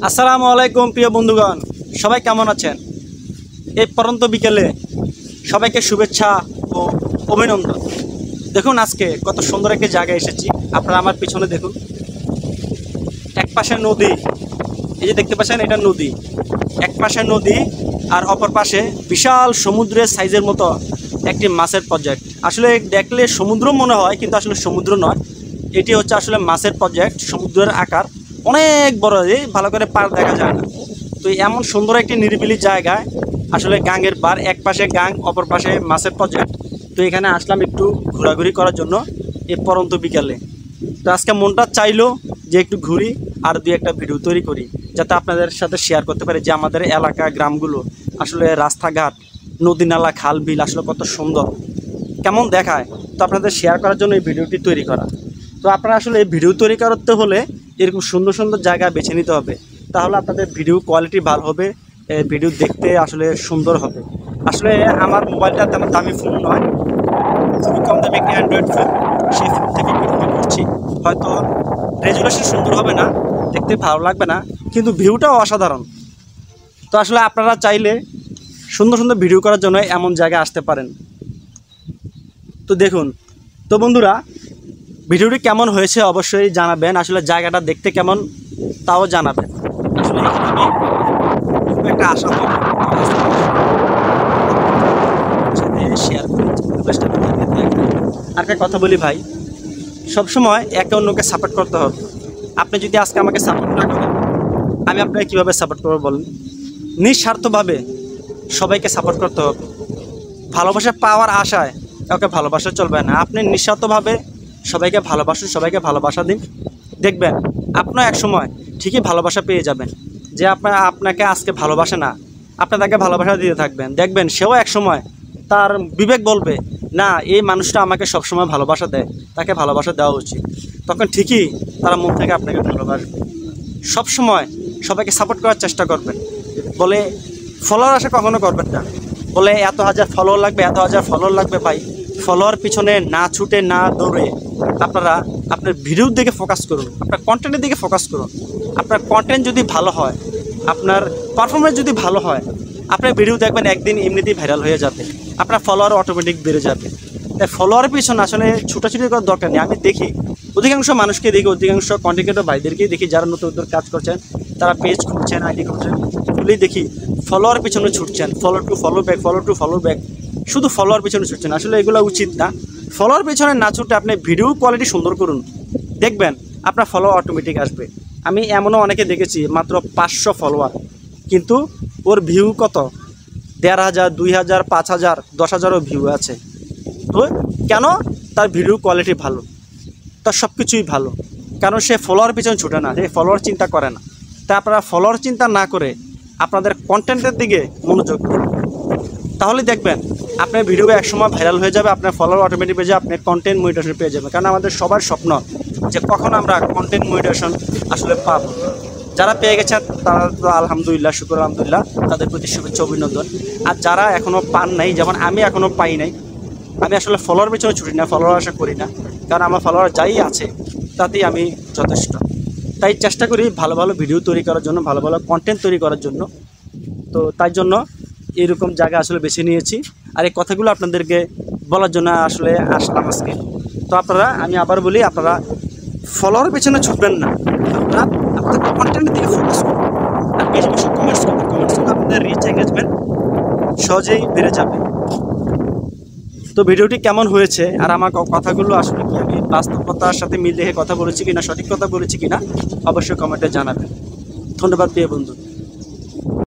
আসসালামু আলাইকুম প্রিয় বন্ধুগণ, সবাই কেমন আছেন? এই পরন্ত বিকেলে সবাইকে শুভেচ্ছা ও অভিনন্দন। দেখুন আজকে কত সুন্দর একটা জায়গায় এসেছি। আপনারা আমার পিছনে দেখুন, এক পাশে নদী, এই যে দেখতে পাচ্ছেন এটা নদী, এক পাশে নদী আর অপর পাশে বিশাল সমুদ্রের সাইজের মতো একটি মাছের প্রজেক্ট। আসলে দেখলে সমুদ্র মনে হয়, কিন্তু আসলে সমুদ্র নয়, এটি হচ্ছে আসলে মাছের প্রজেক্ট। সমুদ্রের আকার অনেক বড়, ভালো করে পার দেখা যায় না। তো এমন সুন্দর একটি নিরিবিলি জায়গায় আসলে গাঙের পার, এক পাশে গাং অপর পাশে মাছের প্রজেক্ট। তো এখানে আসলাম একটু ঘোরাঘুরি করার জন্য এই পরন্ত বিকালে। তো আজকে মনটা চাইলো যে একটু ঘুরি আর দুই একটা ভিডিও তৈরি করি, যাতে আপনাদের সাথে শেয়ার করতে পারি যে আমাদের এলাকা গ্রামগুলো আসলে রাস্তাঘাট, নদী নালা, খাল বিল আসলে কত সুন্দর, কেমন দেখায়। তো আপনাদের শেয়ার করার জন্য এই ভিডিওটি তৈরি করা। তো আপনারা আসলে এই ভিডিও তৈরি করতে হলে এরকম সুন্দর সুন্দর জায়গা বেছে নিতে হবে, তাহলে আপনাদের ভিডিও কোয়ালিটি ভালো হবে, ভিডিও দেখতে আসলে সুন্দর হবে। আসলে আমার মোবাইলটা তেমন দামি ফোন নয়, খুবই কম দামি একটি অ্যান্ড্রয়েড ফোন, সেই ফোন থেকে ভিডিও করছি। হয়তো রেজুলেশন সুন্দর হবে না, দেখতে ভালো লাগবে না, কিন্তু ভিউটাও অসাধারণ। তো আসলে আপনারা চাইলে সুন্দর সুন্দর ভিডিও করার জন্য এমন জায়গায় আসতে পারেন। তো দেখুন, তো বন্ধুরা ভিডিওটি কেমন হয়েছে অবশ্যই জানাবেন, আসলে জায়গাটা দেখতে কেমন তাও জানাবেন। আসলে আমি খুব একটা আশা শেয়ার আর একটা কথা বলি ভাই, সবসময় একে অন্যকে সাপোর্ট করতে হবে। আপনি যদি আজকে আমাকে সাপোর্ট না করেন, আমি আপনাকে কীভাবে সাপোর্ট করবো বলেন? নিঃস্বার্থভাবে সবাইকে সাপোর্ট করতে হবে। ভালোবাসা পাওয়ার আশায় কাউকে ভালোবাসা চলবে না। আপনি নিঃস্বার্থভাবে সবাইকে ভালোবাসুন, সবাইকে ভালোবাসা দিন, দেখবেন আপনার এক সময় ঠিকই ভালোবাসা পেয়ে যাবেন। যে আপনাকে আজকে ভালোবাসে না, আপনি তাকে ভালোবাসা দিতে থাকবেন, দেখবেন সেও এক সময় তার বিবেক বলবে না, এই মানুষটা আমাকে সবসময় ভালোবাসা দেয়, তাকে ভালোবাসা দেওয়া উচিত। তখন ঠিকই তারা মন থেকে আপনাকে ভালোবাসবে। সবসময় সবাইকে সাপোর্ট করার চেষ্টা করবেন। বলে ফলোয়ার আশা কখনো করবেন না, বলে এত হাজার ফলোয়ার লাগবে, এত হাজার ফলোয়ার লাগবে। ভাই, ফলোয়ার পিছনে না ছুটে না দৌড়ে আপনারা আপনার ভিডিওর দিকে ফোকাস করুন, আপনার কন্টেন্টের দিকে ফোকাস করুন। আপনার কন্টেন্ট যদি ভালো হয়, আপনার পারফরমেন্স যদি ভালো হয়, আপনার ভিডিও দেখবেন একদিন এমনিতেই ভাইরাল হয়ে যাবে, আপনার ফলোয়ার অটোমেটিক বেড়ে যাবে। তাই ফলোয়ারের পিছনে আসলে ছুটাছুটি করার দরকার নেই। আমি দেখি অধিকাংশ মানুষকে দেখি, অধিকাংশ কন্টেন্ট ক্রিয়েটর ভাইদেরকেই দেখি, যারা নতুন নতুন কাজ করছেন, তারা পেজ খুলছেন, আইডি খুলছেন, খুলেই দেখি ফলোয়ার পিছনে ছুটছেন, follow to follow back, follow to follow back, শুধু ফলোয়ার পিছনে ছুটছেন। আসলে এগুলো উচিত না। ফলোয়ার পিছনে না ছুটে আপনি ভিডিও কোয়ালিটি সুন্দর করুন, দেখবেন আপনার ফলো অটোমেটিক আসবে। আমি এমনও অনেকে দেখেছি মাত্র 500 ফলোয়ার, কিন্তু ওর ভিউ কত 1500, 2000, 5000, 10,000ও ভিউ আছে। তো কেন? তার ভিডিও কোয়ালিটি ভালো, তার সব কিছুই ভালো, কারণ সে ফলোয়ার পিছনে ছুটে না, সে ফলোয়ার চিন্তা করে না। তাই আপনারা ফলোয়ার চিন্তা না করে আপনাদের কন্টেন্টের দিকে মনোযোগ দিন, তাহলে দেখবেন আপনার ভিডিও একসময় ভাইরাল হয়ে যাবে, আপনার ফলোয়ার অটোমেটিক পেয়ে যাবে, আপনার কন্টেন্ট মনিটাইজেশন পেয়ে যাবে। কারণ আমাদের সবার স্বপ্ন যে কখন আমরা কন্টেন্ট মনিটাইজেশন আসলে পাবো। যারা পেয়ে গেছেন তারা তো আলহামদুলিল্লাহ, শুকর আলহামদুলিল্লাহ, তাদের প্রতি শুভেচ্ছা অভিনন্দন। আর যারা এখনও পান নাই, যেমন আমি এখনও পাই নাই, আমি আসলে ফলোয়ার পিছনে ছুটি না, ফলোয়ার আশা করি না, কারণ আমার ফলোয়ার যাই আছে তাতেই আমি যথেষ্ট। তাই চেষ্টা করি ভালো ভালো ভিডিও তৈরি করার জন্য, ভালো ভালো কন্টেন্ট তৈরি করার জন্য। তো তাই জন্য এইরকম জায়গা আসলে বেছে নিয়েছি, আর এই কথাগুলো আপনাদেরকে বলার জন্য আসলে আসলাম আজকে। তো আপনারা, আমি আবার বলি, আপনারা ফলোয়ার পেছনে ছুটবেন না, আপনারা আপনাদের কন্টেন্টের দিকে ফোকাস করুন, আর বেশি বেশি কমেন্টস করুন। কমেন্টস করলে আপনাদের রিচ এঙ্গেজমেন্ট সহজেই বেড়ে যাবে। তো ভিডিওটি কেমন হয়েছে, আর আমার কথাগুলো আসলে কি আমি বাস্তবতার সাথে মিল রেখে কথা বলেছি কিনা, সঠিক কথা বলেছি কিনা, অবশ্যই কমেন্টে জানাবেন। ধন্যবাদ প্রিয় বন্ধু।